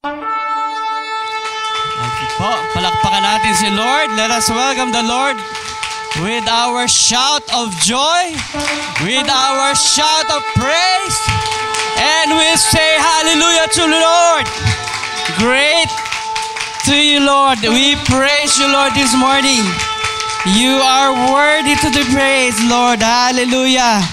Po, palakpakan natin si Lord. Let us welcome the Lord with our shout of joy, with our shout of praise, and we say hallelujah to the Lord. Great to you, Lord. We praise you, Lord, this morning. You are worthy to be praised, Lord. Hallelujah.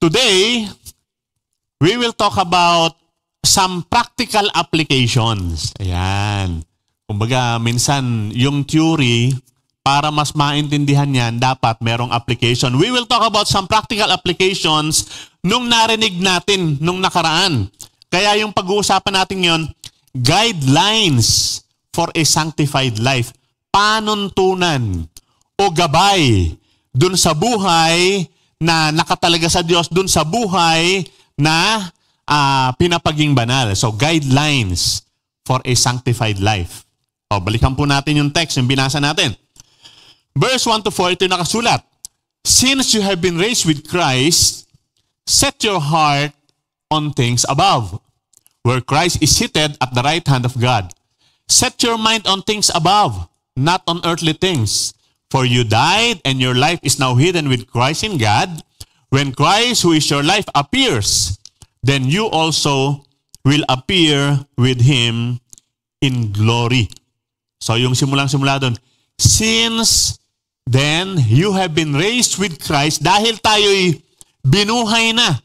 Today, we will talk about some practical applications. Ayan. Kumbaga, minsan yung theory, para mas maintindihan yan, dapat merong application. We will talk about some practical applications nung narinig natin nung nakaraan. Kaya yung pag-uusapan natin yon, guidelines for a sanctified life. Panuntunan o gabay dun sa buhay na nakatalaga sa Diyos, dun sa buhay na pinapaging banal. So, guidelines for a sanctified life. O, balikan po natin yung text, yung binasa natin. Verse 1 to 4, ito yung nakasulat. Since you have been raised with Christ, set your heart on things above, where Christ is seated at the right hand of God. Set your mind on things above, not on earthly things. For you died, and your life is now hidden with Christ in God. When Christ, who is your life, appears, then you also will appear with Him in glory. So yung simulang-simula doon, since then you have been raised with Christ, dahil tayo'y binuhay na.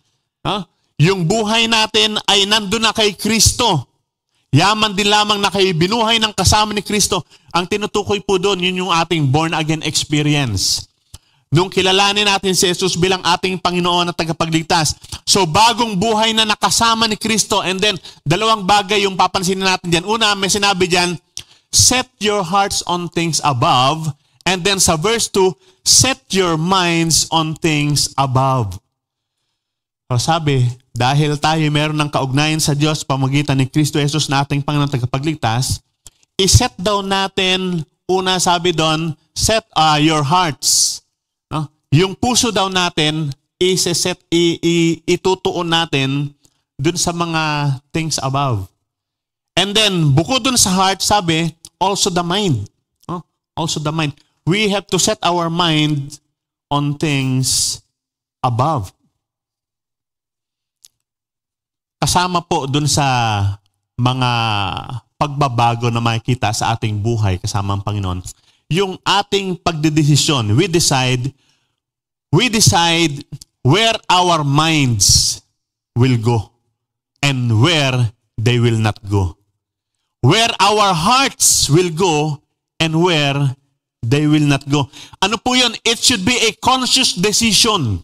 Yung buhay natin ay nandun na kay Kristo. Yaman din lamang na kayo binuhay ng kasama ni Kristo. Ang tinutukoy po doon, yun yung ating born again experience. Nung kilalanin natin si Jesus bilang ating Panginoon at tagapagligtas. So bagong buhay na nakasama ni Kristo. And then, dalawang bagay yung papansinin natin dyan. Una, may sinabi dyan, set your hearts on things above. And then sa verse 2, set your minds on things above. So sabi, dahil tayo meron ng kaugnayan sa Diyos pamagitan ni Kristo Jesus na ating Panginoon tagapagligtas, iset daw natin, una sabi doon, set your hearts. No? Yung puso daw natin, itutuon natin dun sa mga things above. And then, bukod dun sa heart, sabi, also the mind. No? Also the mind. We have to set our mind on things above. Kasama po dun sa mga pagbabago na makikita sa ating buhay kasama ang Panginoon, yung ating pagdedesisyon, we decide where our minds will go and where they will not go. Where our hearts will go and where they will not go. Ano po yun? It should be a conscious decision.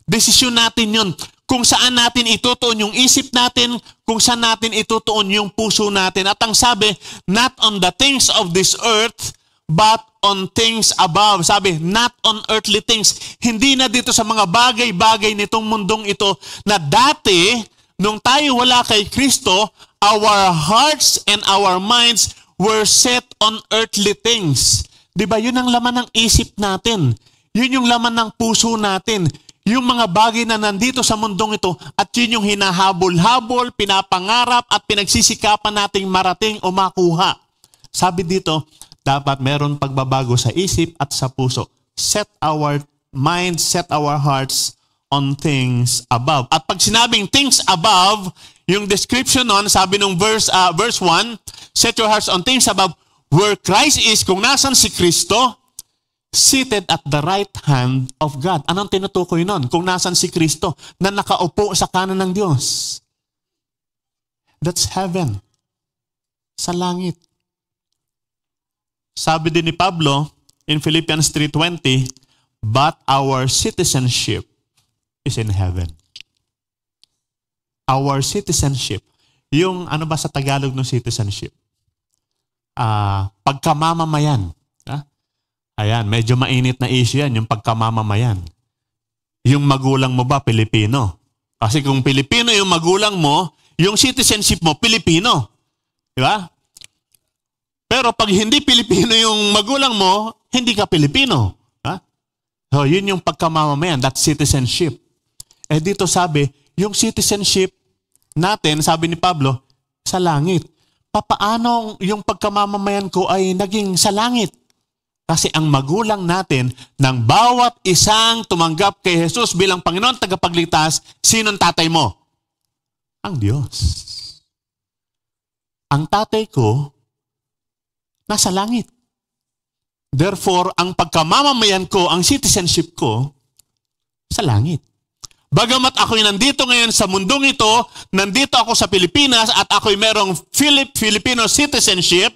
Desisyon natin yun. Kung saan natin itutuon yung isip natin, kung saan natin itutuon yung puso natin. At ang sabi, not on the things of this earth, but on things above. Sabi, not on earthly things. Hindi na dito sa mga bagay-bagay nitong mundong ito na dati, nung tayo wala kay Kristo, our hearts and our minds were set on earthly things. Diba? Yun ang laman ng isip natin. Yun yung laman ng puso natin. Yung mga bagay na nandito sa mundong ito at yun yung hinahabol-habol, pinapangarap at pinagsisikapan nating marating o makuha. Sabi dito, dapat meron pagbabago sa isip at sa puso. Set our minds, set our hearts on things above. At pag sinabing things above, yung description nun, sabi nung verse 1, set your hearts on things above, where Christ is, kung nasan si Kristo, seated at the right hand of God. Anong tinutukoy nun? Kung nasan si Kristo na nakaupo sa kanan ng Diyos. That's heaven. Sa langit. Sabi din ni Pablo in Philippians 3:20, but our citizenship is in heaven. Our citizenship. Yung ano ba sa Tagalog ng citizenship? Pagkamamamayan. Ayan, medyo mainit na issue yan, yung pagkamamamayan. Yung magulang mo ba, Pilipino? Kasi kung Pilipino yung magulang mo, yung citizenship mo, Pilipino. Di ba? Pero pag hindi Pilipino yung magulang mo, hindi ka Pilipino. Ha? So, yun yung pagkamamamayan, that's citizenship. Eh dito sabi, yung citizenship natin, sabi ni Pablo, sa langit. Papaano yung pagkamamamayan ko ay naging sa langit? Kasi ang magulang natin, ng bawat isang tumanggap kay Jesus bilang Panginoon tagapagligtas, sinong tatay mo? Ang Diyos. Ang tatay ko, nasa langit. Therefore, ang pagkamamamayan ko, ang citizenship ko, sa langit. Bagamat ako'y nandito ngayon sa mundong ito, nandito ako sa Pilipinas at ako'y merong Filipino citizenship,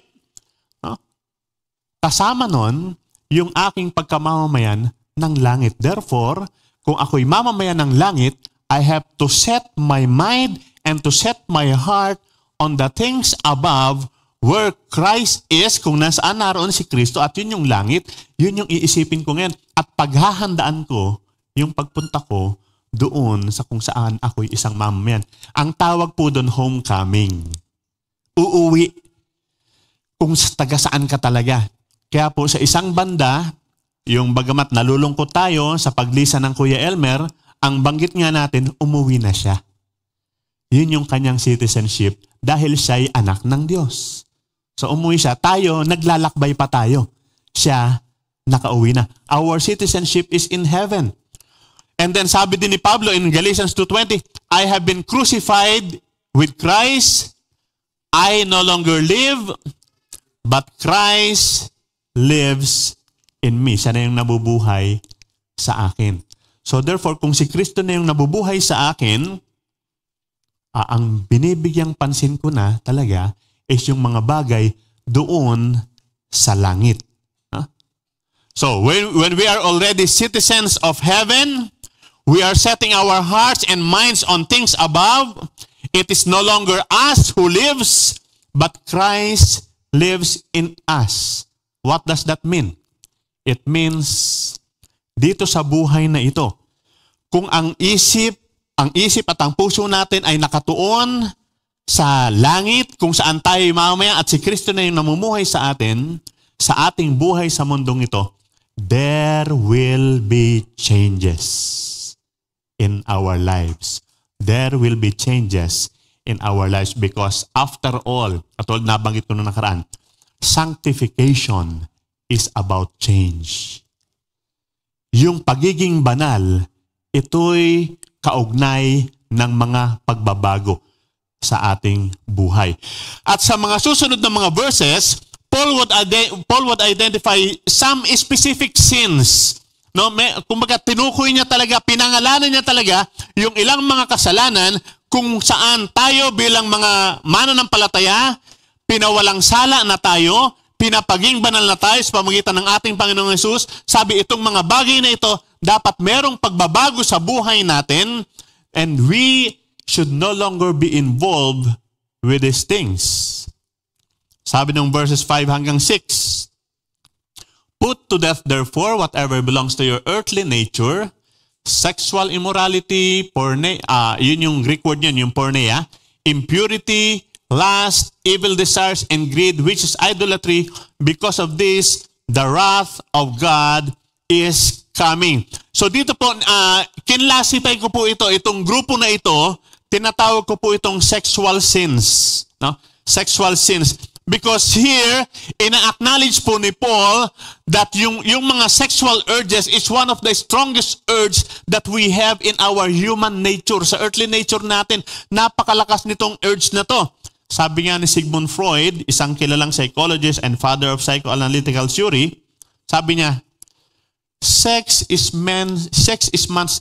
kasama nun, yung aking pagkamamamayan ng langit. Therefore, kung ako'y mamamayan ng langit, I have to set my mind and to set my heart on the things above where Christ is, kung nasaan naroon si Kristo, at yun yung langit, yun yung iisipin ko ngayon. At paghahandaan ko, yung pagpunta ko doon sa kung saan ako'y isang mamamayan. Ang tawag po doon, homecoming. Uuwi. Kung taga saan ka talaga. Kaya po sa isang banda, yung bagamat nalulungkot tayo sa paglisa ng Kuya Elmer, ang banggit nga natin, umuwi na siya. Yun yung kanyang citizenship dahil siya'y anak ng Diyos. So umuwi siya. Tayo, naglalakbay pa tayo. Siya, nakauwi na. Our citizenship is in heaven. And then sabi din ni Pablo in Galatians 2:20, I have been crucified with Christ. I no longer live, but Christ lives in me. Siya na yung nabubuhay sa akin. So therefore, kung si Kristo na yung nabubuhay sa akin, ang binibigyang pansin ko na talaga is yung mga bagay doon sa langit. So when we are already citizens of heaven, we are setting our hearts and minds on things above. It is no longer us who lives, but Christ lives in us. What does that mean? It means dito sa buhay na ito, kung ang isip at ang puso natin ay nakatuon sa langit, kung saan tayo mamaya at si Kristo na yung namumuhay sa atin, sa ating buhay sa mundong ito, there will be changes in our lives. There will be changes in our lives because after all, katulad nabanggit ko nung nakaraan, sanctification is about change. Yung pagiging banal, ito'y kaugnay ng mga pagbabago sa ating buhay. At sa mga susunod na mga verses, Paul would identify some specific sins. No, kumbaga tinukoy niya talaga, pinangalanan niya talaga yung ilang mga kasalanan kung saan tayo bilang mga mananampalataya, pinawalang sala na tayo, pinapaging banal na tayo sa pamamagitan ng ating Panginoong Hesus. Sabi itong mga bagay na ito, dapat merong pagbabago sa buhay natin and we should no longer be involved with these things. Sabi ng verses 5 hanggang 6, put to death therefore whatever belongs to your earthly nature, sexual immorality, yun yung Greek word yun, yung porneia, impurity, lust, evil desires, and greed, which is idolatry. Because of this, the wrath of God is coming. So dito po, kinlasify ko po itong grupo na ito, tinatawag ko po itong sexual sins. No? Sexual sins. Because here, ina-acknowledge po ni Paul that yung mga sexual urges is one of the strongest urge that we have in our human nature. Sa earthly nature natin, napakalakas nitong urge na to. Sabi nga ni Sigmund Freud, isang kilalang psychologist and father of psychoanalytical theory, sabi niya, sex is man's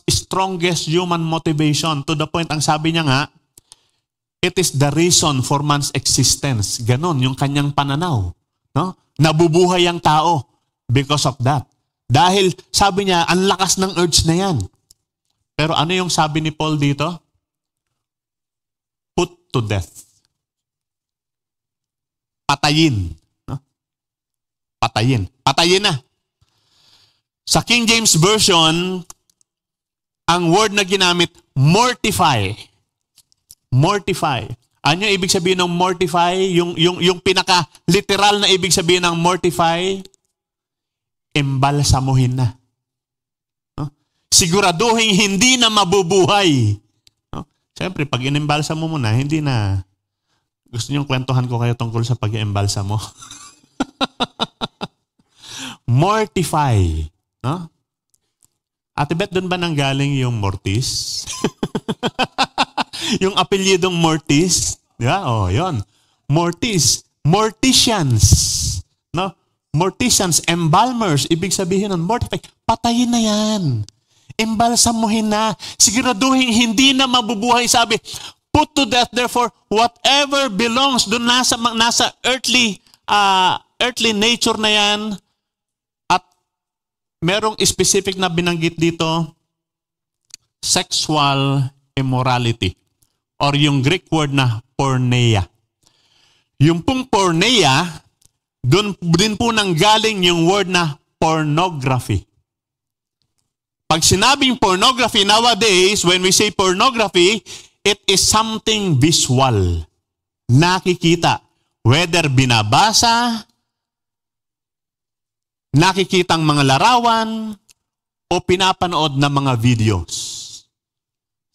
strongest human motivation. To the point, ang sabi niya nga, it is the reason for man's existence. Ganon yung kanyang pananaw. No? Nabubuhay ang tao because of that. Dahil sabi niya, ang lakas ng urge na yan. Pero ano yung sabi ni Paul dito? Put to death. Patayin. No? Patayin. Patayin na. Sa King James Version, ang word na ginamit, mortify. Mortify. Ano yung ibig sabihin ng mortify? Yung pinaka-literal na ibig sabihin ng mortify, embalsamuhin na. No? Siguraduhin hindi na mabubuhay. No? Siyempre, pag in-embalsamo mo na, hindi na. Gusto niyong kwentuhan ko kayo tungkol sa pag-embalsamo? Mortify. No? Ate Beth, doon ba nanggaling yung mortis? Yung apelyidong Mortis, di ba? Oh, yon. Mortis, morticians, no? Morticians, embalmers, ibig sabihin nun, mortify, patayin na yan. Embalsamuhin na. Siguraduhin hindi na mabubuhay, sabi. Put to death, therefore, whatever belongs doon nasa earthly nature na yan. At merong specific na binanggit dito, sexual immorality. Or yung Greek word na porneia. Yung pong porneia, doon din po nanggaling yung word na pornography. Pag sinabing pornography nowadays, when we say pornography, it is something visual. Nakikita. Whether binabasa, nakikitang mga larawan, o pinapanood na mga videos.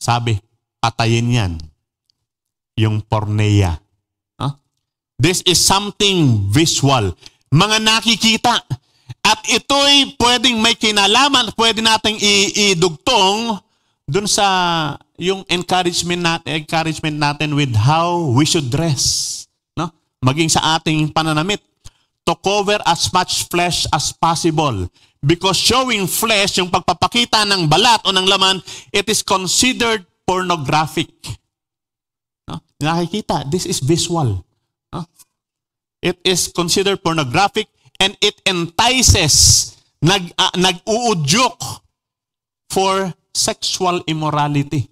Sabi, patayin yan. Yung porneia. Huh? This is something visual. Mga nakikita. At ito'y pwedeng may kinalaman, pwede nating idugtong dun sa yung encouragement natin with how we should dress. No? Maging sa ating pananamit. to cover as much flesh as possible. Because showing flesh, yung pagpapakita ng balat o ng laman, it is considered pornographic. No? Nakikita, this is visual. No? It is considered pornographic and it entices, nag-uudyok for sexual immorality.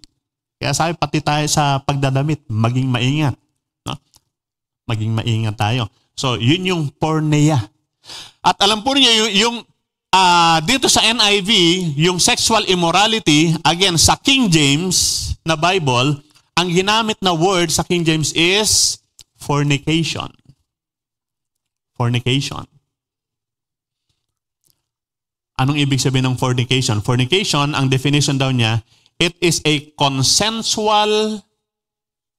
Kaya sabi, pati tayo sa pagdadamit, maging maingat. No? Maging maingat tayo. So, yun yung porneia. At alam po niyo, yung dito sa NIV, yung sexual immorality, again, sa King James na Bible, ang ginamit na word sa King James is fornication. Fornication. Anong ibig sabihin ng fornication? Fornication, ang definition daw niya, it is a consensual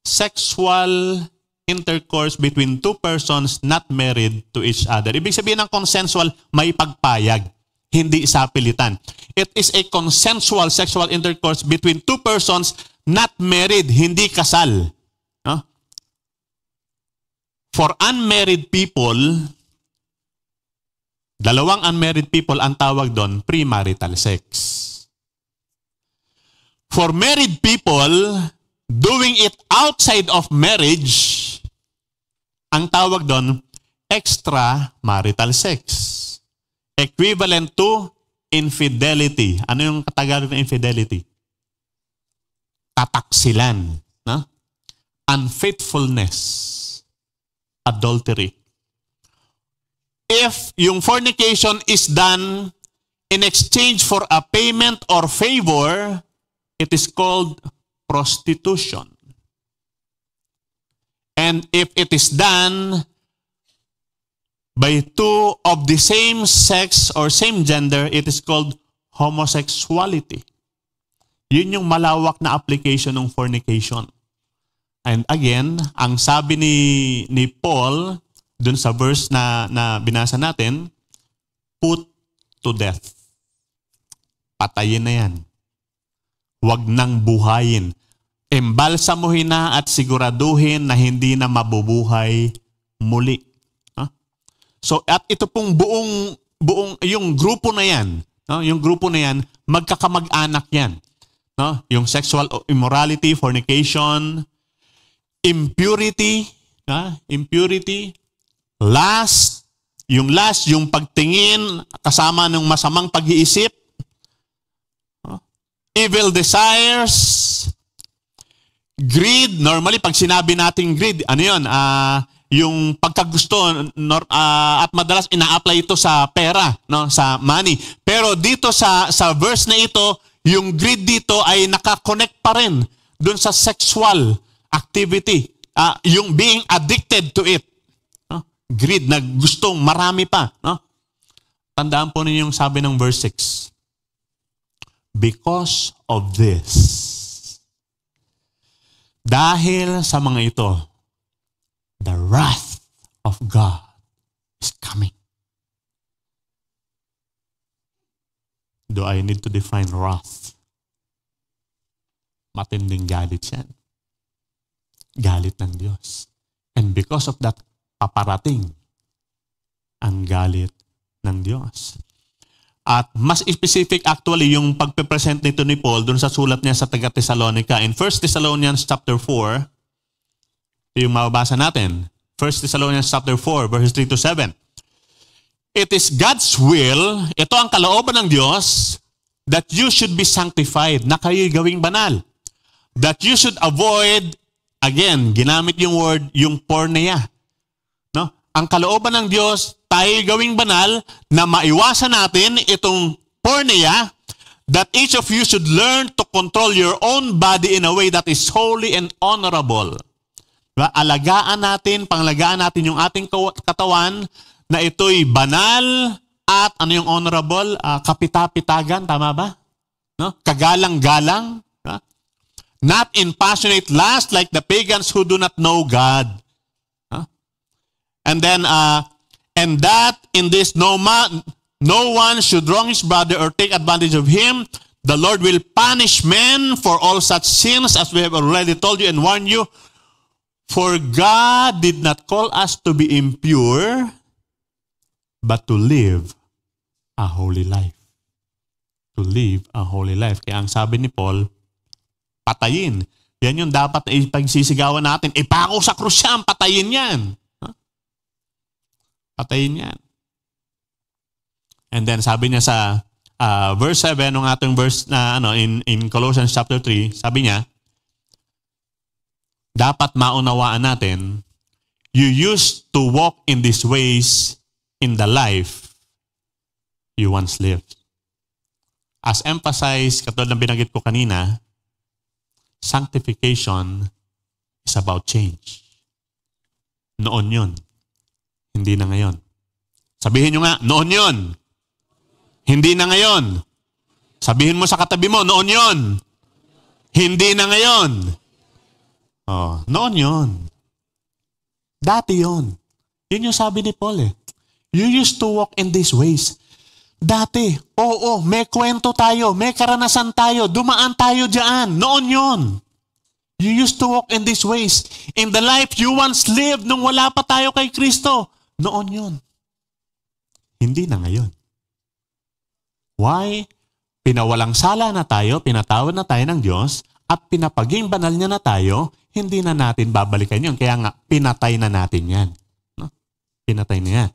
sexual intercourse between two persons not married to each other. Ibig sabihin ng consensual, may pagpayag, hindi sapilitan. It is a consensual sexual intercourse between two persons not married, hindi kasal. No? For unmarried people, dalawang unmarried people, ang tawag doon, premarital sex. For married people, doing it outside of marriage, ang tawag doon, extramarital sex. Equivalent to infidelity. Ano yung Tagalog ng infidelity? Kataksilan. No? Unfaithfulness. Adultery. If yung fornication is done in exchange for a payment or favor, it is called prostitution. And if it is done by two of the same sex or same gender, it is called homosexuality. Yun yung malawak na application ng fornication. And again, ang sabi ni Paul, dun sa verse na binasa natin, put to death. Patayin na yan. Huwag nang buhayin. Embalsamuhin na at siguraduhin na hindi na mabubuhay muli. Huh? So, at ito pong buong yung grupo na yan, no? Yung grupo na yan, magkakamag-anak yan. No? Yung sexual immorality, fornication, impurity, impurity, lust, yung pagtingin kasama ng masamang pag-iisip, evil desires, greed. Normally, pag sinabi natin greed, ano yun? Yung pagkagusto, at madalas ina-apply ito sa pera, no? Sa money. Pero dito sa verse na ito, yung greed dito ay nakakonect pa rin dun sa sexual activity. Yung being addicted to it. No? Greed, na gustong marami pa. No? Tandaan po ninyo yung sabi ng verse 6. Because of this, dahil sa mga ito, the wrath of God is coming. Do I need to define wrath? Matinding galit yan. Galit ng Diyos. And because of that, paparating ang galit ng Diyos. At mas specific actually yung pagpe-present nito ni Paul dun sa sulat niya sa taga-Thessalonica. In 1 Thessalonians chapter 4, yung mababasa natin. 1 Thessalonians chapter 4, verses 3 to 7. It is God's will, ito ang kalooban ng Diyos, that you should be sanctified, na kayo'y gawing banal. That you should avoid, again, ginamit yung word, yung porneia. No? Ang kalooban ng Diyos, tayo'y gawing banal, na maiwasan natin itong porneia, that each of you should learn to control your own body in a way that is holy and honorable. Diba? Pangalagaan natin yung ating katawan, na ito'y banal at ano yung honorable? Kapita-pitagan, tama ba? No? Kagalang-galang. Not in passionate lust like the pagans who do not know God. And then, and that in this no one should wrong his brother or take advantage of him. The Lord will punish men for all such sins, as we have already told you and warned you. For God did not call us to be impure, but to live a holy life. To live a holy life. Kaya ang sabi ni Paul, patayin. Yan yung dapat na ipagsisigawan natin. Ipako sa krus yan, patayin yan. Patayin yan. And then sabi niya sa verse 7 ng ating verse na in Colossians chapter 3, sabi niya, dapat maunawaan natin, you used to walk in these ways in the life you once lived. As emphasized, katulad ng binanggit ko kanina, sanctification is about change. Noon yun. Hindi na ngayon. Sabihin nyo nga, noon yun. Hindi na ngayon. Sabihin mo sa katabi mo, noon yun. Hindi na ngayon. Oh, noon yun. Dati yun. Yun yung sabi ni Paul eh. You used to walk in these ways. Dati, oo, may kwento tayo, may karanasan tayo, dumaan tayo dyan. Noon yun. You used to walk in these ways. In the life you once lived nung wala pa tayo kay Kristo. Noon yun. Hindi na ngayon. Why? Pinawalang sala na tayo, pinatawad na tayo ng Diyos, at pinapaging banal niya na tayo, hindi na natin babalikan yun. Kaya nga, pinatay na natin yan. No? Pinatay na yan.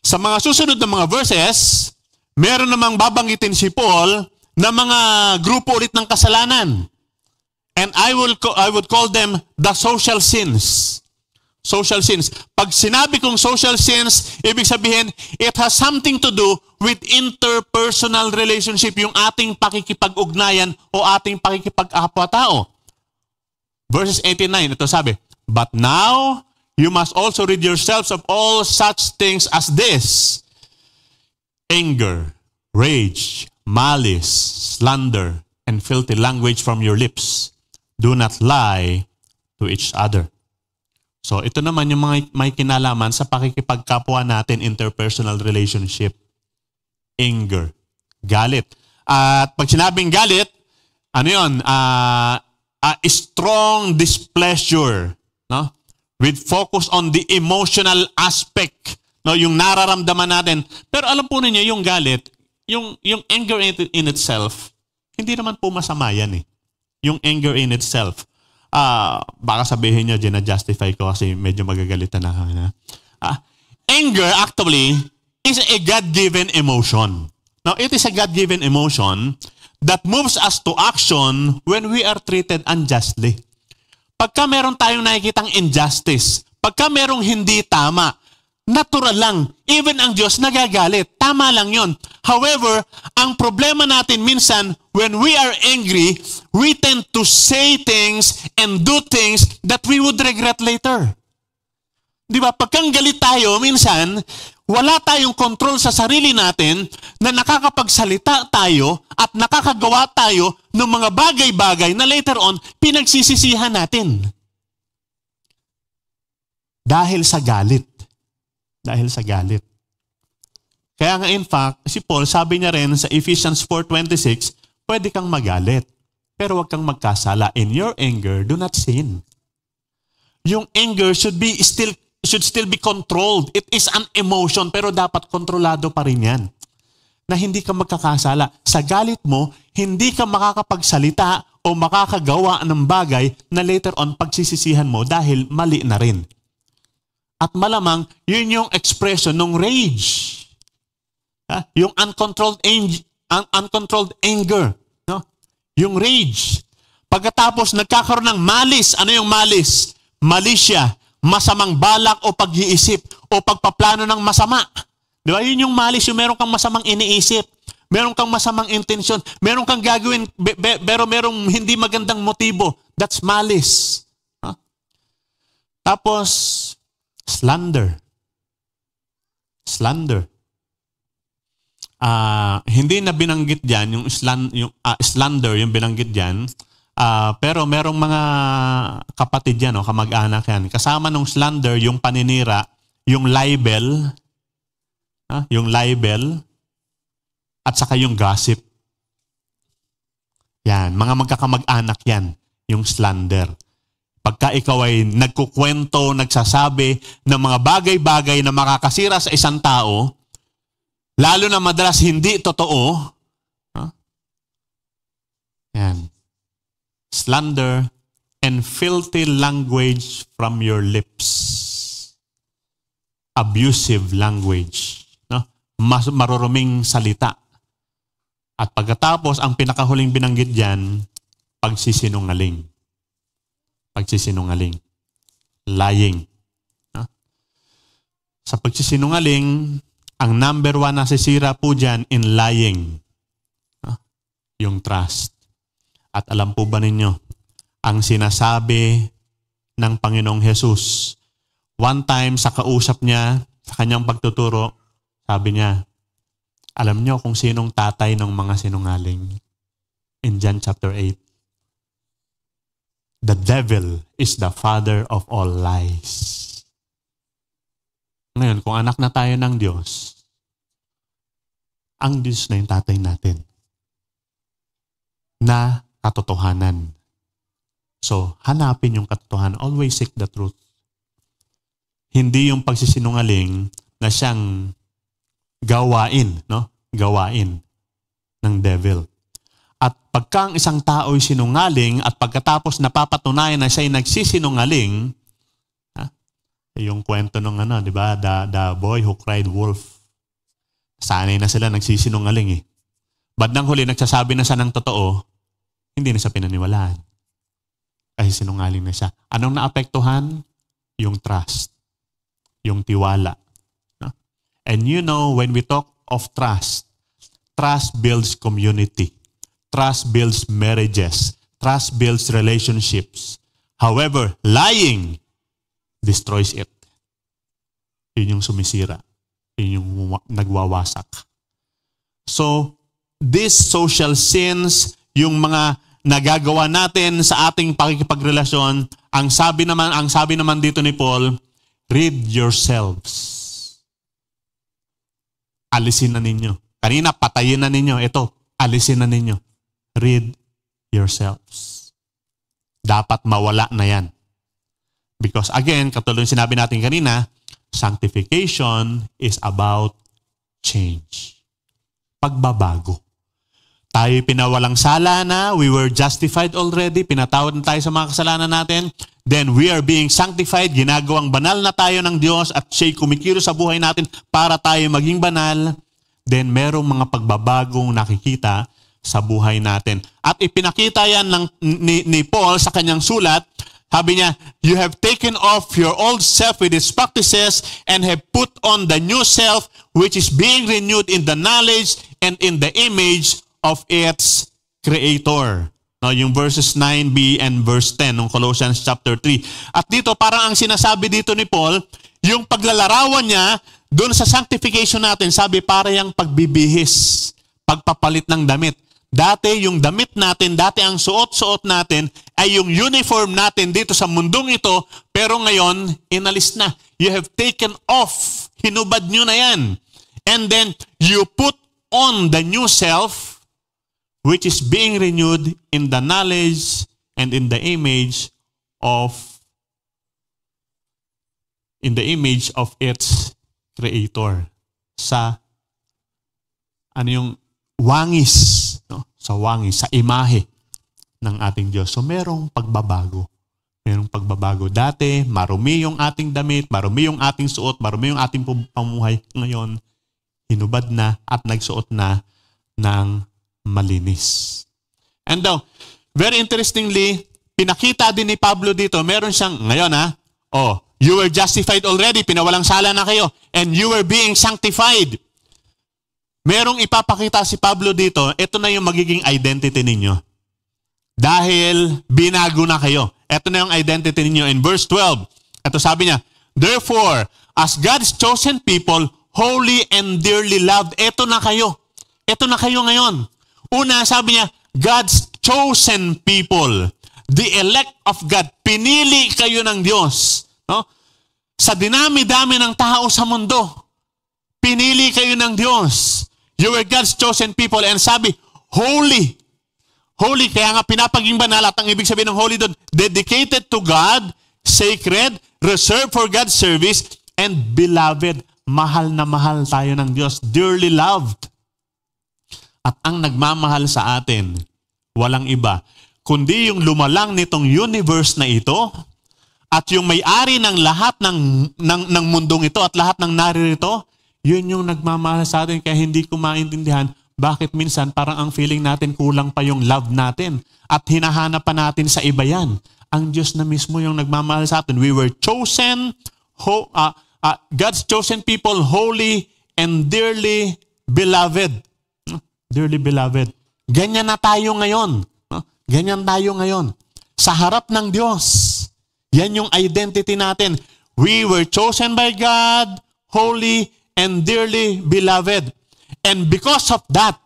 Sa mga susunod na mga verses, meron namang babanggitin si Paul na mga grupo ulit ng kasalanan. And I would call them the social sins. Social sins. Pag sinabi kong social sins, ibig sabihin, it has something to do with interpersonal relationship, yung ating pakikipag-ugnayan o ating pakikipag-kapwa-tao. Verses 89, ito sabi, but now, you must also rid yourselves of all such things as this: anger, rage, malice, slander, and filthy language from your lips. Do not lie to each other. So ito naman yung mga may kinalaman sa pakikipagkapwa natin, interpersonal relationship. Anger, galit. At pag sinabing galit, ano yun? A strong displeasure, no? With focus on the emotional aspect, no, yung nararamdaman natin. Pero alam po niyo yung galit, yung anger in itself, hindi naman po masama yan eh. Yung anger in itself. Baka sabihin niyo, gina-justify ko kasi medyo magagalitan na. Anger actually is a God-given emotion. Now, it is a God-given emotion that moves us to action when we are treated unjustly. Pagka meron tayong nakikitang injustice, pagka merong hindi tama, natural lang. Even ang Diyos nagagalit. Tama lang yon. However, ang problema natin minsan, when we are angry, we tend to say things and do things that we would regret later. Di ba? Pagkang galit tayo, minsan, wala tayong control sa sarili natin na nakakapagsalita tayo at nakakagawa tayo ng mga bagay-bagay na later on, pinagsisisihan natin. Dahil sa galit. Dahil sa galit. Kaya nga in fact, si Paul sabi niya rin sa Ephesians 4:26, pwede kang magalit, pero huwag kang magkasala. In your anger, do not sin. Yung anger should still be controlled. It is an emotion, pero dapat kontrolado pa rin yan. Na hindi ka magkakasala. Sa galit mo, hindi ka makakapagsalita o makakagawa ng bagay na later on pagsisisihan mo dahil mali na rin. At malamang, yun yung expression ng rage. Yung uncontrolled anger. No? Yung rage. Pagkatapos nagkakaroon ng malice. Ano yung malice? Malisya. Masamang balak o pag-iisip o pagpaplano ng masama. Di ba? Yun yung malice, yung meron kang masamang iniisip. Meron kang masamang intensyon. Meron kang gagawin, pero merong hindi magandang motibo. That's malice. Huh? Tapos, slander. Slander. Hindi na binanggit dyan, yung slander, yung binanggit dyan. Pero merong mga kapatid yan, o kamag-anak yan. Kasama nung slander, yung paninira, yung libel, at saka yung gossip. Yan, mga magkakamag-anak yan, yung slander. Pagka ikaw ay nagkukwento, nagsasabi ng mga bagay-bagay na makakasira sa isang tao, lalo na madalas hindi totoo, yan. Slander and filthy language from your lips. Abusive language. No? Maruruming salita. At pagkatapos, ang pinakahuling binanggit dyan, pagsisinungaling. Pagsisinungaling. Lying. No? Sa pagsisinungaling, ang number 1 na sisira po dyan in lying. No? Yung trust. At alam po ba ninyo, ang sinasabi ng Panginoong Jesus, one time sa kausap niya, sa kanyang pagtuturo, sabi niya, alam niyo kung sinong tatay ng mga sinungaling? In John chapter 8. The devil is the father of all lies. Ngayon, kung anak na tayo ng Diyos, ang Diyos na yung tatay natin na katotohanan. So, hanapin yung katotohanan. Always seek the truth. Hindi yung pagsisinungaling na siyang gawain, no? Gawain ng devil. At pagka ang isang tao ay sinungaling at pagkatapos napapatunayan na siya ay nagsisinungaling, yung kwento ng di ba? The boy who cried wolf. Sanay na sila nagsisinungaling eh. Bandang huli nagsasabi na siya ng totoo, hindi na siya pinaniwalaan. Kasi sinungaling na siya. Anong naapektuhan? Yung trust. Yung tiwala. No? And you know, when we talk of trust, trust builds community. Trust builds marriages. Trust builds relationships. However, lying destroys it. Yun yung sumisira. Yun yung nagwawasak. So, these social sins, yung mga nagagawa natin sa ating pakikipagrelasyon, ang sabi naman dito ni Paul, rid yourselves. Alisin na ninyo. Kanina, patayin na ninyo. Ito, alisin na ninyo. Rid yourselves. Dapat mawala na yan. Because again, katulad yung sinabi natin kanina, sanctification is about change. Pagbabago. Tayo pinawalang sala na, we were justified already, pinatawad na tayo sa mga kasalanan natin, then we are being sanctified, ginagawang banal na tayo ng Diyos at siya'y kumikilos sa buhay natin para tayo maging banal, then merong mga pagbabagong nakikita sa buhay natin. At ipinakita yan ni Paul sa kanyang sulat, sabi niya, you have taken off your old self with its practices and have put on the new self which is being renewed in the knowledge and in the image of its Creator. No, yung verses 9b and verse 10 ng Colossians chapter 3. At dito, parang ang sinasabi dito ni Paul, yung paglalarawan niya, doon sa sanctification natin, sabi para yung pagbibihis, pagpapalit ng damit. Dati yung damit natin, dati ang suot-suot natin ay yung uniform natin dito sa mundong ito, pero ngayon, inalis na. You have taken off. Hinubad nyo na yan. And then, you put on the new self, which is being renewed in the knowledge and in the image of its Creator. Sa yung wangis, no? Sa wangis, sa imahe ng ating Diyos. So merong pagbabago. Merong pagbabago. Dati, marumi yung ating damit, marumi yung ating suot, marumi yung ating pamuhay. Ngayon, hinubad na at nagsuot na ng malinis. And now, very interestingly, pinakita din ni Pablo dito, meron siyang, ngayon you were justified already, pinawalang sala na kayo, and you were being sanctified. Merong ipapakita si Pablo dito, ito na yung magiging identity ninyo. Dahil binago na kayo. Ito na yung identity ninyo. In verse 12, ito sabi niya, therefore, as God's chosen people, holy and dearly loved, ito na kayo. Ito na kayo ngayon. Una, sabi niya, God's chosen people. The elect of God. Pinili kayo ng Diyos. No? Sa dinami-dami ng tao sa mundo, pinili kayo ng Diyos. You were God's chosen people. And sabi, holy. Holy, kaya nga pinapaging banal at ang ibig sabihin ng holy doon, dedicated to God, sacred, reserved for God's service, and beloved. Mahal na mahal tayo ng Diyos, dearly loved. At ang nagmamahal sa atin, walang iba, kundi yung lumalang nitong universe na ito, at yung may-ari ng lahat ng mundong ito at lahat ng naririto, yun yung nagmamahal sa atin. Kaya hindi ko maintindihan bakit minsan parang ang feeling natin kulang pa yung love natin at hinahanap pa natin sa iba yan. Ang Diyos na mismo yung nagmamahal sa atin. We were chosen, God's chosen people, holy and dearly beloved. Dearly beloved. Ganyan na tayo ngayon. Ganyan tayo ngayon. Sa harap ng Diyos. Yan yung identity natin. We were chosen by God, holy and dearly beloved. And because of that,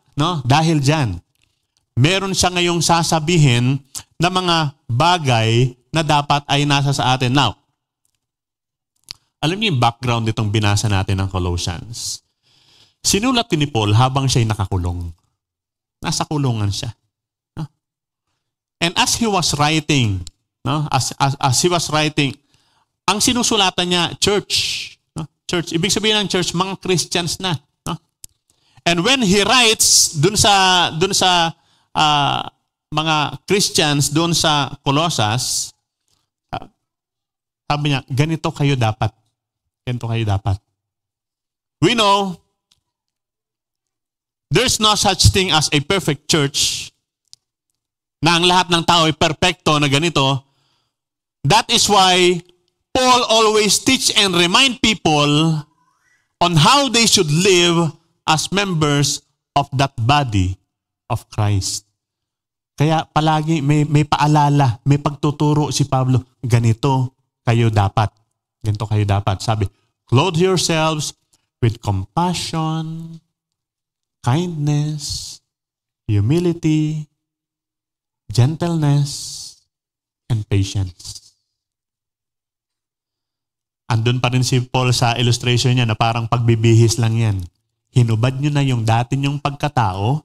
dahil dyan, meron siya ngayong sasabihin na mga bagay na dapat ay nasa sa atin. Now, alam niyo yung background nitong binasa natin ng Colossians. Sinulat ni Paul habang siya'y nakakulong. Nasa kulungan siya. And as he was writing, as he was writing, ang sinusulatan niya, church. Church. Ibig sabihin ng church, mga Christians na. And when he writes dun sa mga Christians dun sa Colossus, sabi niya, ganito kayo dapat. Ganito kayo dapat. We know there's no such thing as a perfect church na ang lahat ng tao ay perfecto na ganito. That is why Paul always teach and remind people on how they should live as members of that body of Christ. Kaya palagi may paalala, may pagtuturo si Pablo, ganito kayo dapat. Ganito kayo dapat. Sabi, clothe yourselves with compassion, kindness, humility, gentleness, and patience. Andun pa rin si Paul sa illustration niya na parang pagbibihis lang yan. Hinubad nyo na yung dati nyong pagkatao,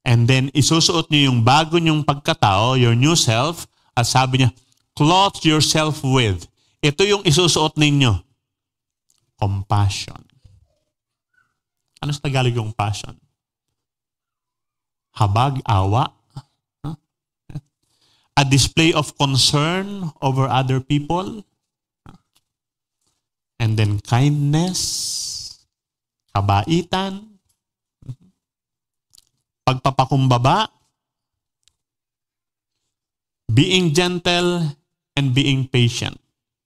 and then isusuot nyo yung bago nyong pagkatao, your new self, at sabi niya, clothe yourself with. Ito yung isusuot ninyo. Compassion. Ano sa Tagalog yung passion? Habag, awa. A display of concern over other people. And then kindness, kabaitan, pagpapakumbaba, being gentle, and being patient.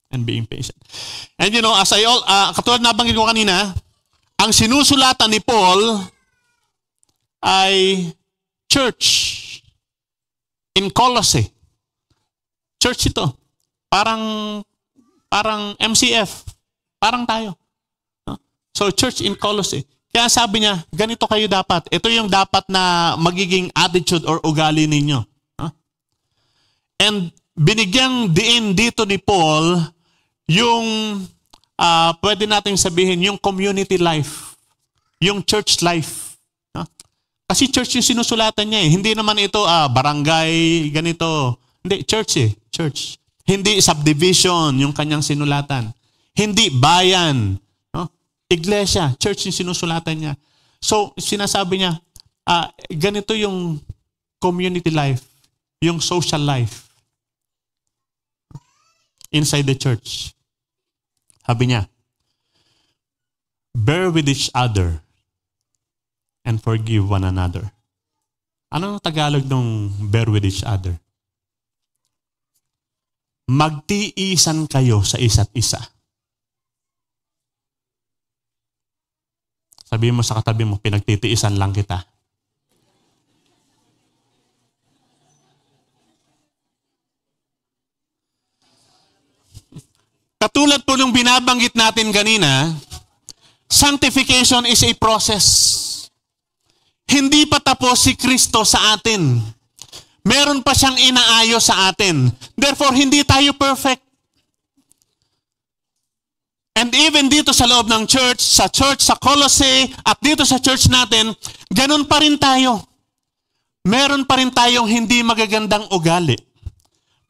And being patient. And you know, as katulad na banggit ko kanina, ang sinusulatan ni Paul ay church in Colossae. Church ito. Parang MCF. Parang tayo. So, church in Colossae. Kaya sabi niya, ganito kayo dapat. Ito yung dapat na magiging attitude or ugali ninyo. And binigyang diin dito ni Paul yung, pwede natin sabihin, yung community life. Yung church life. Kasi church yung sinusulatan niya eh. Hindi naman ito, barangay, ganito. Hindi, church eh. Church. Hindi subdivision yung kanyang sinulatan. Hindi bayan. Iglesia, church yung sinusulatan niya. So, sinasabi niya, ganito yung community life, yung social life inside the church. Sabi niya, bear with each other and forgive one another. Ano ang Tagalog ng bear with each other? Magtiisan kayo sa isa't isa. Sabihin mo sa katabi mo, pinagtitiisan lang kita. Katulad po nung binabanggit natin kanina, sanctification is a process. Hindi pa tapos si Kristo sa atin. Meron pa siyang inaayos sa atin. Therefore, hindi tayo perfect. And even dito sa loob ng church, sa Colossae, at dito sa church natin, ganun pa rin tayo. Meron pa rin tayong hindi magagandang ugali.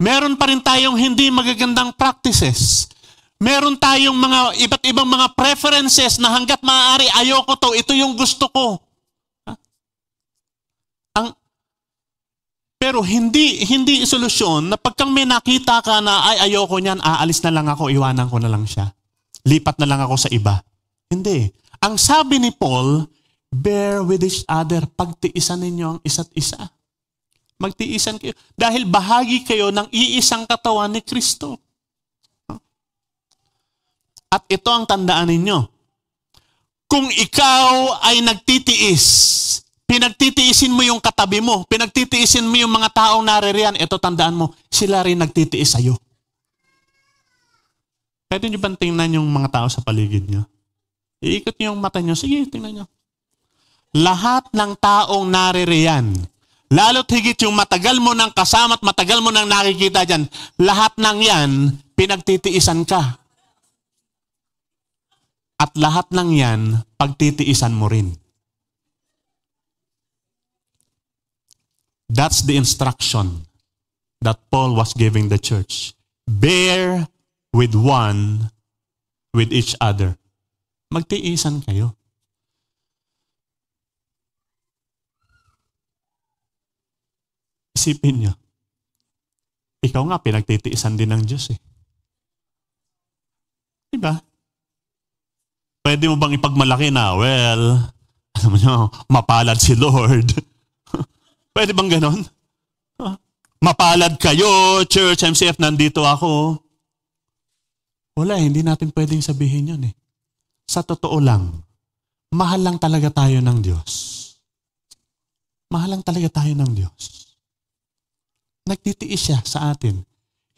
Meron pa rin tayong hindi magagandang practices. Meron tayong mga iba't ibang mga preferences na hanggat maaari, ayoko to, ito yung gusto ko. Pero hindi solusyon na pagkang may nakita ka na ay ayoko niyan, aalis na lang ako, iwanan ko na lang siya. Lipat na lang ako sa iba. Hindi. Ang sabi ni Paul, bear with each other, pagtiisan ninyo ang isa't isa. Magtiisan kayo. Dahil bahagi kayo ng iisang katawan ni Kristo. At ito ang tandaan ninyo. Kung ikaw ay nagtitiis, pinagtitiisin mo yung katabi mo, pinagtitiisin mo yung mga taong naririyan, ito tandaan mo, sila rin nagtitiis sa'yo. Pwede nyo bang tingnan yung mga tao sa paligid nyo? Iikot nyo yung mata nyo. Sige, tingnan nyo. Lahat ng taong naririyan, lalo't higit yung matagal mo nang kasama at matagal mo nang nakikita dyan, lahat ng yan, pinagtitiisan ka. At lahat ng yan, pagtitiisan mo rin. That's the instruction that Paul was giving the church. Bear with each other. Magtiisan kayo. Isipin nyo, ikaw nga pinagtitiisan din ng Diyos eh. Diba? Pwede mo bang ipagmalaki na, well, alam mo nyo, mapalad si Lord. Pwede bang ganon? Mapalad kayo, Church MCF, nandito ako. Wala, hindi natin pwedeng sabihin yun eh. Sa totoo lang, mahal lang talaga tayo ng Diyos. Mahal lang talaga tayo ng Diyos. Nagtitiis siya sa atin.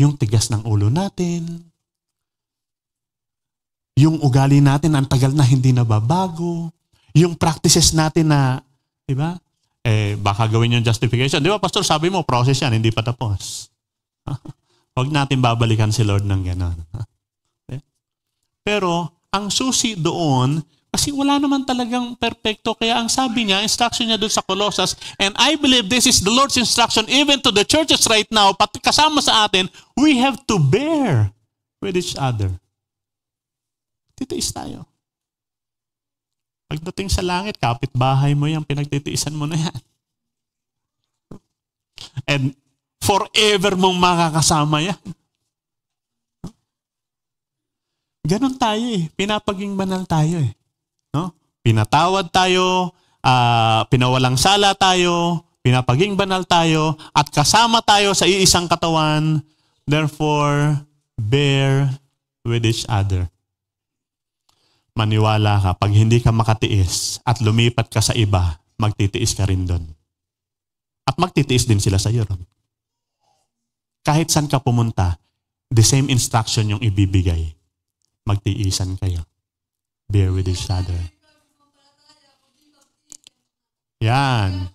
Yung tigas ng ulo natin, yung ugali natin ang tagal na hindi nababago, yung practices natin na, di ba? Baka gawin yung justification. Di ba, Pastor, sabi mo, process yan, hindi pa tapos. Huwag natin babalikan si Lord ng gano'n. Pero, ang susi doon, kasi wala naman talagang perfecto. Kaya ang sabi niya, instruction niya doon sa Colossus, and I believe this is the Lord's instruction even to the churches right now, pati kasama sa atin, we have to bear with each other. Titiis tayo. Pagdating sa langit, kapitbahay mo yan, pinagtitiisan mo na yan. And forever mong makakasama yan. Ganon tayo eh. Pinapaging banal tayo eh. No? Pinatawad tayo, pinawalang sala tayo, pinapaging banal tayo, at kasama tayo sa iisang katawan. Therefore, bear with each other. Maniwala ka, pag hindi ka makatiis at lumipat ka sa iba, magtitiis ka rin doon. At magtitiis din sila sa iyo ron. Kahit saan ka pumunta, the same instruction yung ibibigay. Magtiisan kayo. Bear with each other. Yan.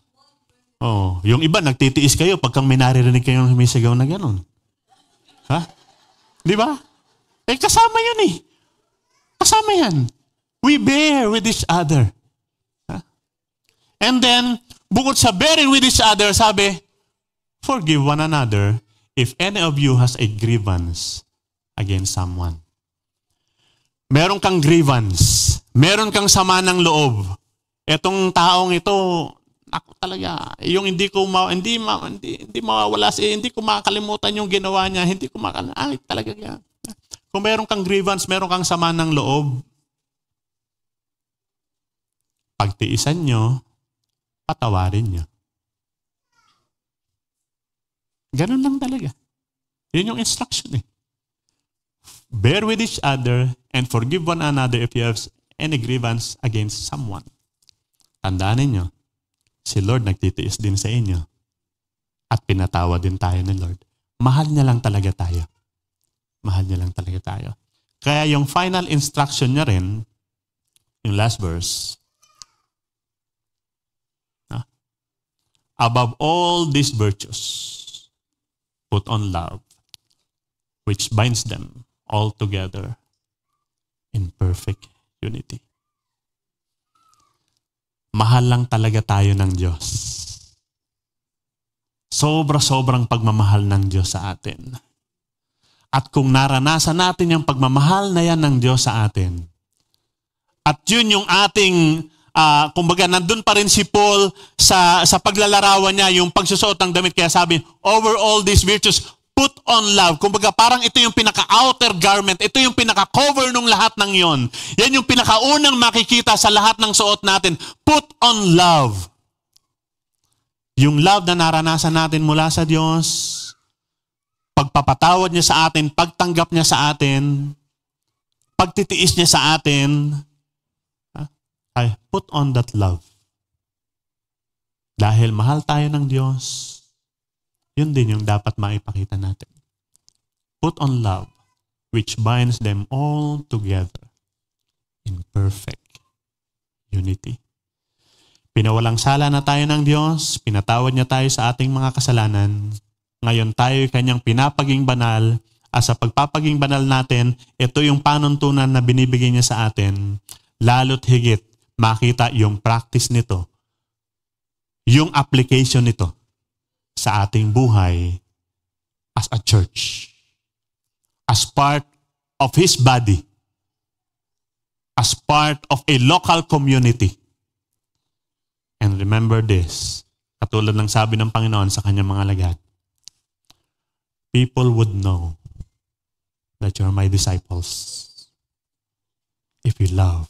Oh, yung iba nagtitiis kayo pagkang may naririnig kayong humisigaw na gano'n. Ha? Di ba? Kasama yun eh. Kasama yan. We bear with each other. Ha? And then, bukod sa bearing with each other, sabi, forgive one another if any of you has a grievance against someone. Meron kang grievance. Meron kang sama ng loob. Etong taong ito, ako talaga, yung hindi mawawala, hindi ko makakalimutan yung ginawa niya, hindi ko makakalimutan, talaga yan. Kung meron kang grievance, meron kang sama ng loob, pagtiisan nyo, patawarin nyo. Ganun lang talaga. Yun yung instruction eh. Bear with each other and forgive one another if you have any grievance against someone. Tandaan ninyo, si Lord nagtitiis din sa inyo. At pinatawa din tayo ni Lord. Mahal niya lang talaga tayo. Mahal niya lang talaga tayo. Kaya yung final instruction niya rin, yung last verse, above all these virtues, put on love, which binds them all together in perfect unity. Mahal lang talaga tayo ng Diyos. sobra-sobrang pagmamahal ng Diyos sa atin. At kung naranasan natin yung pagmamahal na yan ng Diyos sa atin, at yun yung ating, kumbaga, nandun pa rin si Paul sa paglalarawan niya, yung pagsusuot ng damit. Kaya sabi, over all these virtues, put on love. Kumbaga, parang ito yung pinaka-outer garment. Ito yung pinaka-cover ng lahat ng yon. Yan yung pinaka-unang makikita sa lahat ng suot natin. Put on love. Yung love na naranasan natin mula sa Diyos, pagpapatawad niya sa atin, pagtanggap niya sa atin, pagtitiis niya sa atin, ay put on that love. Dahil mahal tayo ng Diyos, yun din yung dapat maipakita natin. Put on love, which binds them all together in perfect unity. Pinawalang sala na tayo ng Diyos, pinatawad niya tayo sa ating mga kasalanan. Ngayon tayo kanyang pinapaging banal, at sa pagpapaging banal natin, ito yung panuntunan na binibigay niya sa atin. Lalo't higit, makita yung practice nito, yung application nito sa ating buhay as a church, as part of His body, as part of a local community. And remember this, katulad ng sabi ng Panginoon sa kanyang mga alagad, people would know that you're my disciples if you love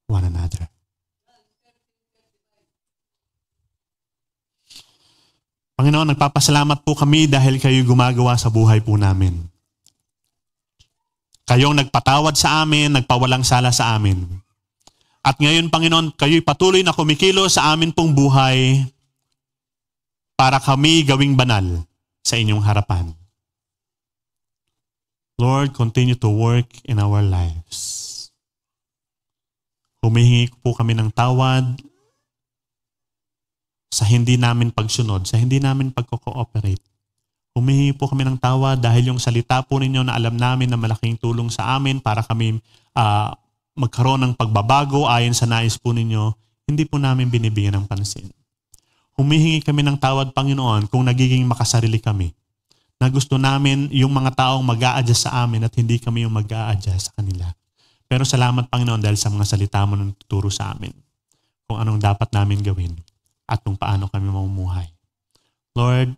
one another. Panginoon, nagpapasalamat po kami dahil kayo gumagawa sa buhay po namin. Kayong nagpatawad sa amin, nagpawalang sala sa amin. At ngayon, Panginoon, kayo'y patuloy na kumikilo sa amin pong buhay para kami gawing banal sa inyong harapan. Lord, continue to work in our lives. Humihingi po kami ng tawad sa hindi namin pagsunod, sa hindi namin pagko-cooperate. Humihingi po kami ng tawad dahil yung salita po ninyo na alam namin na malaking tulong sa amin para kami magkaroon ng pagbabago ayon sa nais po ninyo, hindi po namin binibigyan ng pansin. Humihingi kami ng tawad, Panginoon, kung nagiging makasarili kami, na gusto namin yung mga taong mag-a-adjust sa amin at hindi kami yung mag-a-adjust sa kanila. Pero salamat, Panginoon, dahil sa mga salita mo na tuturo sa amin kung anong dapat namin gawin at kung paano kami mamumuhay. Lord,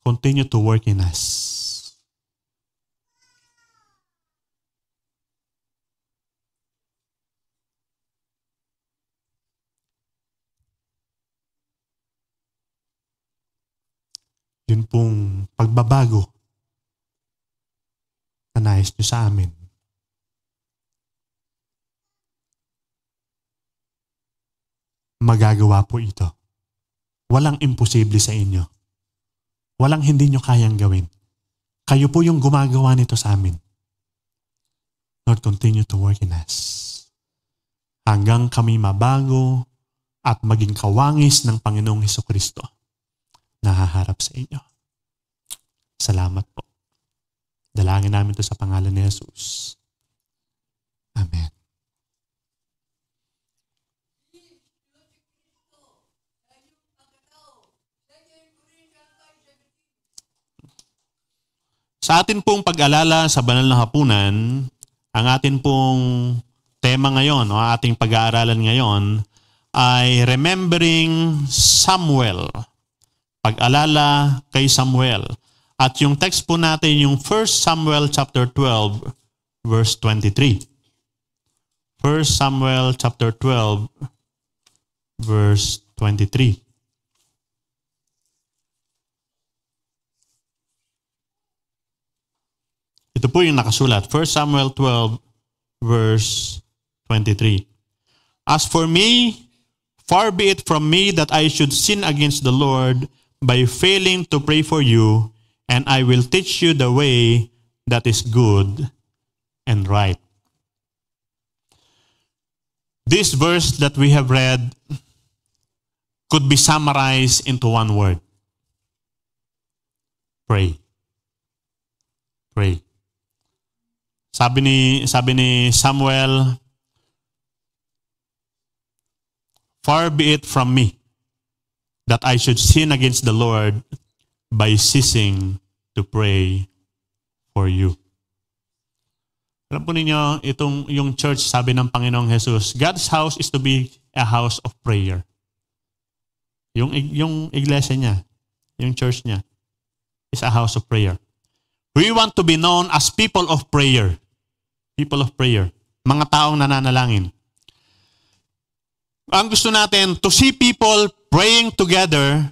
continue to work in us. Yun pong pagbabago na nais nyo sa amin. Magagawa po ito. Walang imposible sa inyo. Walang hindi nyo kayang gawin. Kayo po yung gumagawa nito sa amin. Lord, continue to work in us. Hanggang kami mabago at maging kawangis ng Panginoong Hesukristo na haharap sa inyo. Salamat po. Dalangin namin ito sa pangalan ni Jesus. Amen. Sa atin pong pag-alala sa banal na hapunan, ang atin pong tema ngayon, o ating pag-aaralan ngayon, ay Remembering Samuel. Pag-alala kay Samuel. At yung text po natin, yung 1 Samuel chapter 12, verse 23. 1 Samuel chapter 12, verse 23. Ito po yung nakasulat. 1 Samuel 12, verse 23. As for me, far be it from me that I should sin against the Lord by failing to pray for you, and I will teach you the way that is good and right. This verse that we have read could be summarized into one word. Pray. Pray. Sabi ni Samuel, far be it from me that I should sin against the Lord by ceasing to pray for you. Alam po ninyo, yung church, sabi ng Panginoong Jesus, God's house is to be a house of prayer. Yung iglesia niya, yung church niya, is a house of prayer. We want to be known as people of prayer. People of prayer. Mga taong nananalangin. Ang gusto natin, to see people praying together,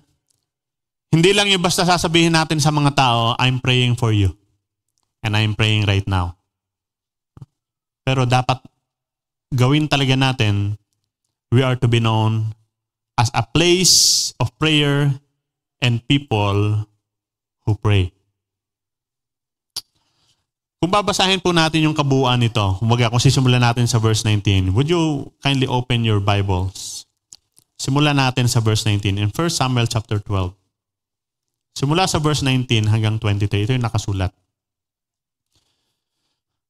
hindi lang yung basta sasabihin natin sa mga tao, I'm praying for you. And I'm praying right now. Pero dapat gawin talaga natin, we are to be known as a place of prayer and people who pray. Kung babasahin po natin yung kabuuan nito, kung sisimulan natin sa verse 19, would you kindly open your Bibles? Simulan natin sa verse 19 in 1 Samuel chapter 12. Simula sa verse 19 hanggang 23, ito yung nakasulat.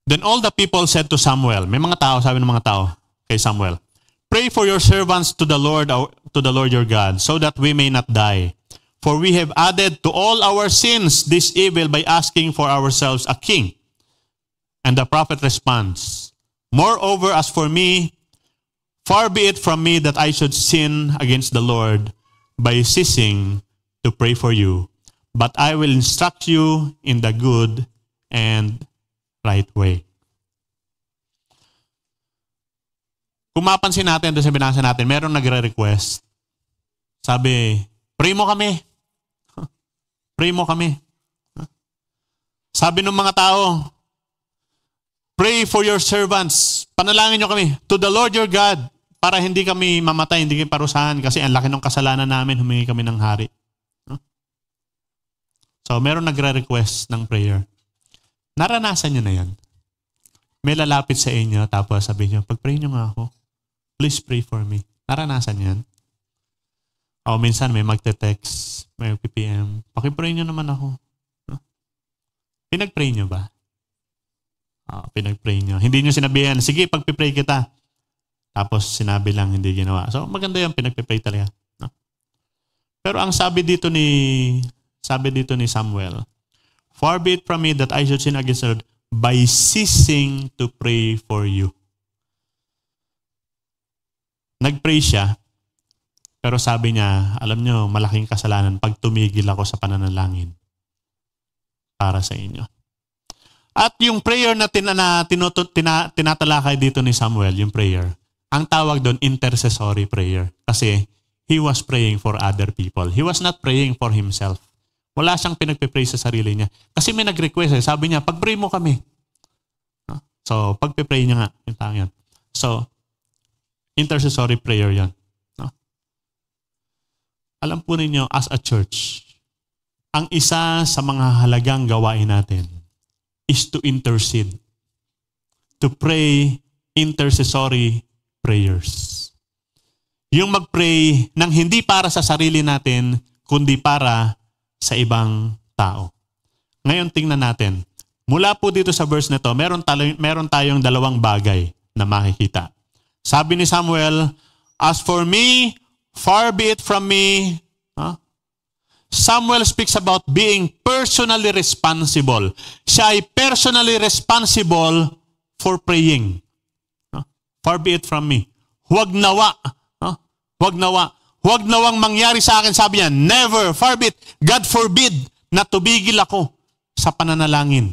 Then all the people said to Samuel, may mga tao, sabi ng mga tao kay Samuel, pray for your servants to the Lord your God, so that we may not die. For we have added to all our sins this evil by asking for ourselves a king. And the prophet responds, moreover, as for me, far be it from me that I should sin against the Lord by ceasing to pray for you. But I will instruct you in the good and right way. Kung mapansin natin, doon sa binasa natin, meron nagre-request. Sabi, pray mo kami. Pray mo kami. Sabi ng mga tao, pray for your servants. Panalangin nyo kami to the Lord your God para hindi kami mamatay, hindi kami parusahan kasi ang laki ng kasalanan namin, humingi kami ng hari. So, meron nagre-request ng prayer. Naranasan nyo na yan. May lalapit sa inyo, tapos sabi nyo, pag-pray nyo nga ako, please pray for me. Naranasan yan. O minsan may magte-text, may PPM, paki-pray nyo naman ako. Pinag-pray nyo ba? Pinag-pray nyo. Hindi nyo sinabihan, sige, pag-pray kita. Tapos sinabi lang, hindi ginawa. So, maganda yung pinag-pray talaga. No? Pero ang sabi dito ni Samuel, far be it from me that I should sin against the Lord by ceasing to pray for you. Nag-pray siya, pero sabi niya, alam nyo, malaking kasalanan pag tumigil ako sa pananalangin para sa inyo. At yung prayer na tinatalakay dito ni Samuel, yung prayer, ang tawag doon, intercessory prayer. Kasi he was praying for other people. He was not praying for himself. Wala siyang pinagpipray sa sarili niya. Kasi may nag-request. Sabi niya, pag-pray mo kami. So, pag-pray niya nga. Yung tao yan. So, intercessory prayer yan. Alam po ninyo, as a church, ang isa sa mga halagang gawain natin is to intercede. To pray intercessory prayers. Yung mag-pray ng hindi para sa sarili natin, kundi para sa ibang tao. Ngayon tingnan natin. Mula po dito sa verse na ito, meron tayong dalawang bagay na makikita. Sabi ni Samuel, as for me, far be it from me. Samuel speaks about being personally responsible. Siya ay personally responsible for praying. Far be it from me. Huwag nawa. Huwag nawa. Huwag nawang mangyari sa akin, sabi niya, never, far be it, God forbid, na tubigil ako sa pananalangin.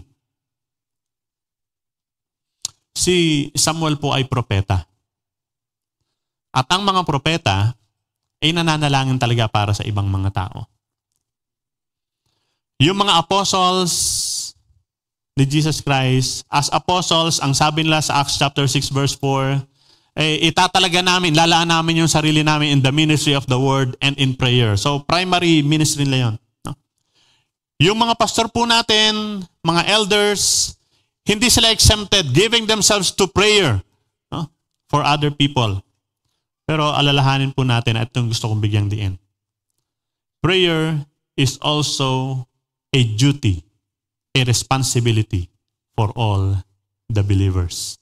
Si Samuel po ay propeta. At ang mga propeta ay nananalangin talaga para sa ibang mga tao. Yung mga apostles ni Jesus Christ, as apostles, ang sabi nila sa Acts chapter 6 verse 4, itatalaga namin, lalaan namin yung sarili namin in the ministry of the word and in prayer. So, primary ministry nila yun. No? Yung mga pastor po natin, mga elders, hindi sila exempted, giving themselves to prayer for other people. Pero alalahanin po natin at itong gusto kong bigyang diin. Prayer is also a duty, a responsibility for all the believers.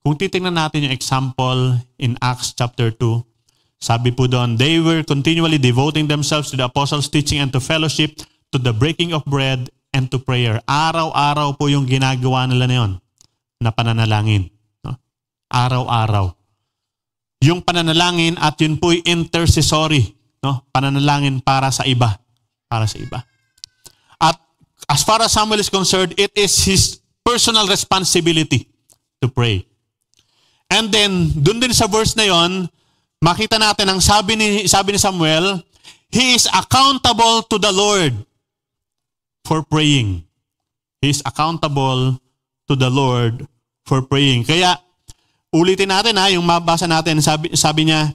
Kung titingnan natin yung example in Acts chapter 2, sabi po doon, they were continually devoting themselves to the apostles' teaching and to fellowship, to to the breaking of bread, and to prayer. Araw-araw po yung ginagawa nila na yun, na pananalangin. No? Araw-araw. Yung pananalangin at yun po'y intercessory. No? Pananalangin para sa iba. Para sa iba. At as far as Samuel is concerned, it is his personal responsibility to pray. And then, dun din sa verse na yon, makita natin ang sabi ni Samuel, he is accountable to the Lord for praying. He is accountable to the Lord for praying. Kaya, ulitin natin yung mabasa natin, sabi niya,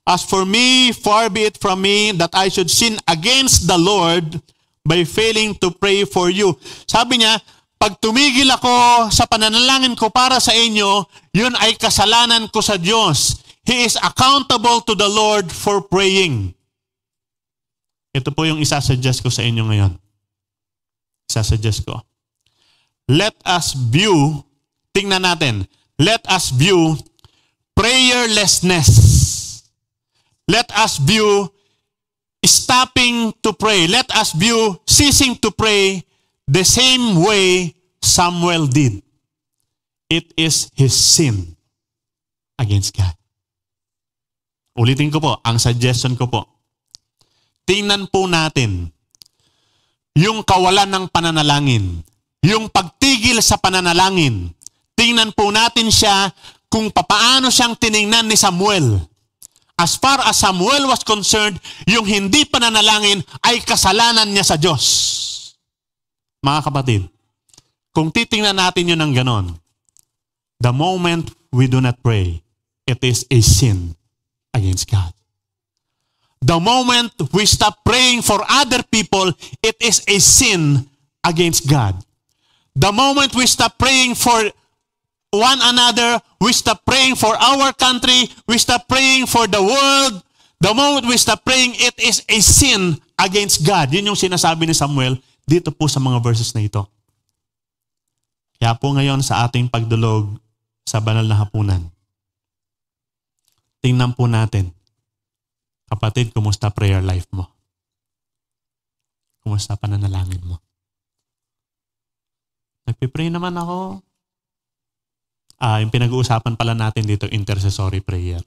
as for me, far be it from me that I should sin against the Lord by failing to pray for you. Sabi niya, pag tumigil ako sa pananalangin ko para sa inyo, yun ay kasalanan ko sa Diyos. He is accountable to the Lord for praying. Ito po yung isasuggest ko sa inyo ngayon. Isasuggest ko. Let us view, tingnan natin, let us view prayerlessness. Let us view stopping to pray. Let us view ceasing to pray the same way Samuel did. It is his sin against God. Ulitin ko po, ang suggestion ko po. Tingnan po natin yung kawalan ng pananalangin, yung pagtigil sa pananalangin. Tingnan po natin siya kung papaano siyang tiningnan ni Samuel. As far as Samuel was concerned, yung hindi pananalangin ay kasalanan niya sa Diyos. Mga kapatid, kung titingnan natin yun ng ganon, the moment we do not pray, it is a sin against God. The moment we stop praying for other people, it is a sin against God. The moment we stop praying for one another, we stop praying for our country, we stop praying for the world, the moment we stop praying, it is a sin against God. Yun yung sinasabi ni Samuel dito po sa mga verses na ito. Kaya po ngayon sa ating pagdulog sa banal na hapunan, tingnan po natin, kapatid, kumusta prayer life mo? Kumusta pananalangin mo? Nagpipray naman ako. Yung pinag-uusapan pala natin dito, intercessory prayer.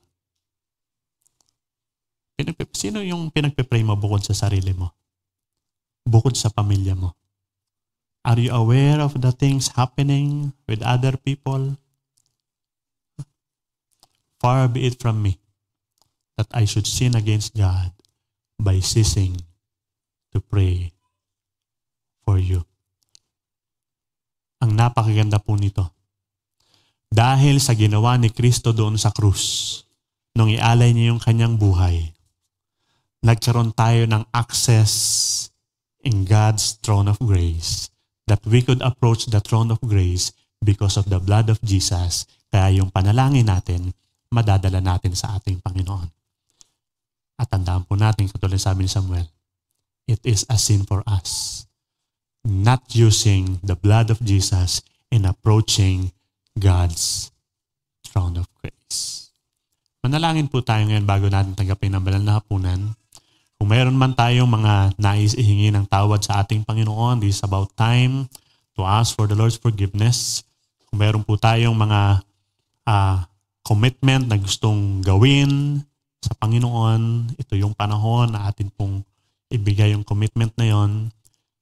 Sino yung pinagpipray mo bukod sa sarili mo? Bukod sa pamilya mo? Are you aware of the things happening with other people? Far be it from me that I should sin against God by ceasing to pray for you. Ang napakaganda po nito. Dahil sa ginawa ni Kristo doon sa krus, nung ialay niya yung kanyang buhay, nagkaroon tayo ng access in God's throne of grace, that we could approach the throne of grace because of the blood of Jesus. Kaya yung panalangin natin, madadala natin sa ating Panginoon. At tandaan po natin, katulad sabi ni Samuel, it is a sin for us not using the blood of Jesus in approaching God's throne of grace. Manalangin po tayo ngayon bago natin tanggapin ang banal na hapunan. Kung mayroon man tayong mga nais ihingi ng tawad sa ating Panginoon, this is about time to ask for the Lord's forgiveness. Kung mayroon po tayong mga commitment na gustong gawin sa Panginoon, ito yung panahon na atin pong ibigay yung commitment na yon.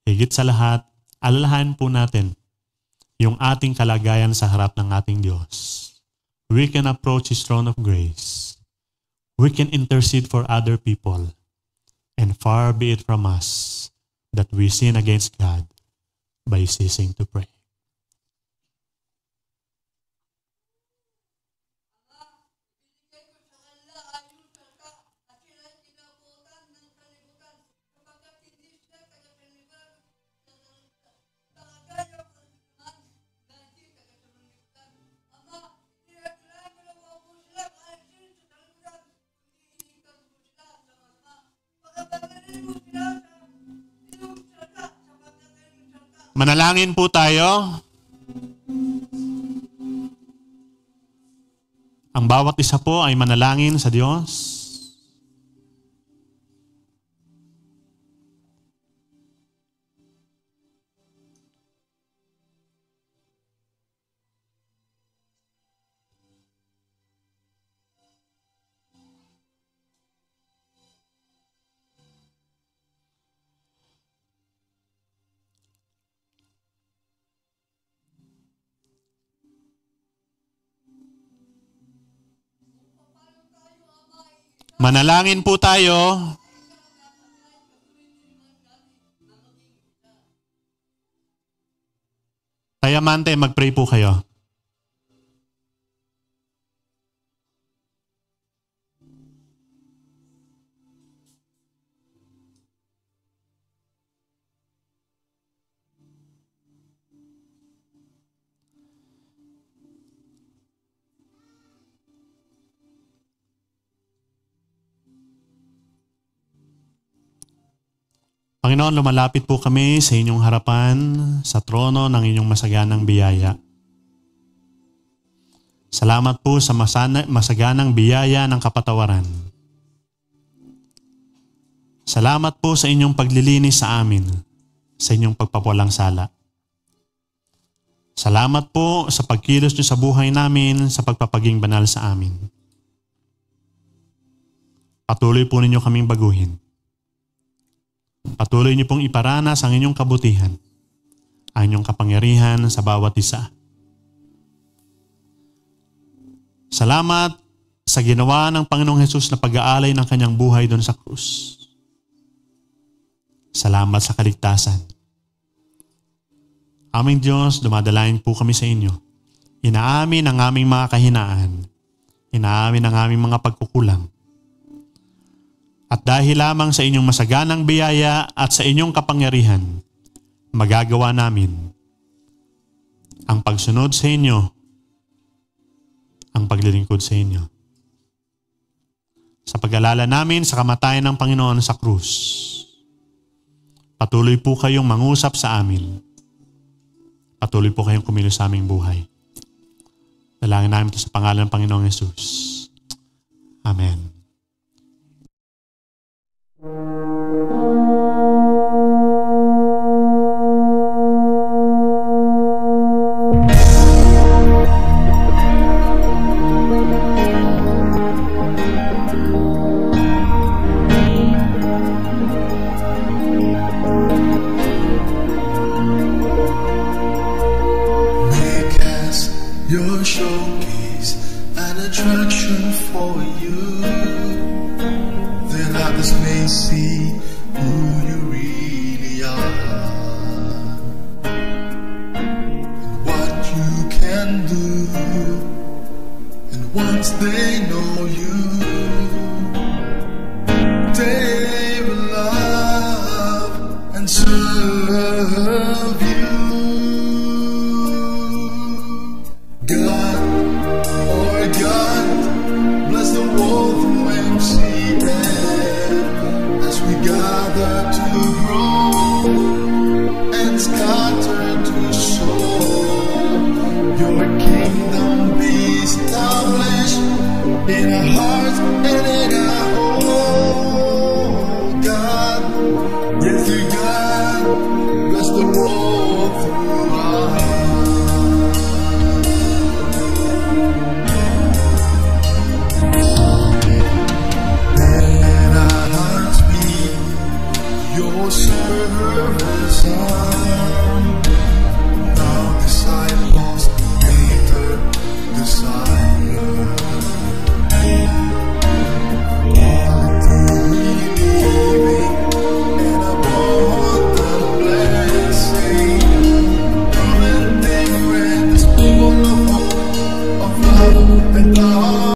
Higit sa lahat, alalahanin po natin yung ating kalagayan sa harap ng ating Diyos. We can approach His throne of grace. We can intercede for other people. And far be it from us that we sin against God by ceasing to pray. Manalangin po tayo. Ang bawat isa po ay manalangin sa Diyos. Manalangin po tayo. Tayamante, mag-pray po kayo. Panginoon, lumalapit po kami sa inyong harapan, sa trono ng inyong masaganang biyaya. Salamat po sa masaganang biyaya ng kapatawaran. Salamat po sa inyong paglilinis sa amin, sa inyong pagpapawalang sala. Salamat po sa pagkilos niyo sa buhay namin, sa pagpapaging banal sa amin. Patuloy po ninyo kaming baguhin. Patuloy niyo pong iparanas ang inyong kabutihan, ang inyong kapangyarihan sa bawat isa. Salamat sa ginawa ng Panginoong Hesus na pag-aalay ng kanyang buhay doon sa krus. Salamat sa kaligtasan. Aming Diyos, dumadalain po kami sa inyo. Inaamin ang aming mga kahinaan. Inaamin ang aming mga pagkukulang. At dahil lamang sa inyong masaganang biyaya at sa inyong kapangyarihan, magagawa namin ang pagsunod sa inyo, ang paglilingkod sa inyo. Sa pag-alala namin sa kamatayan ng Panginoon sa krus, patuloy po kayong mangusap sa amin. Patuloy po kayong kumilos sa aming buhay. Dalangin namin ito sa pangalan ng Panginoong Hesus. Amen. Your showcase an attraction for you. Then others may see who you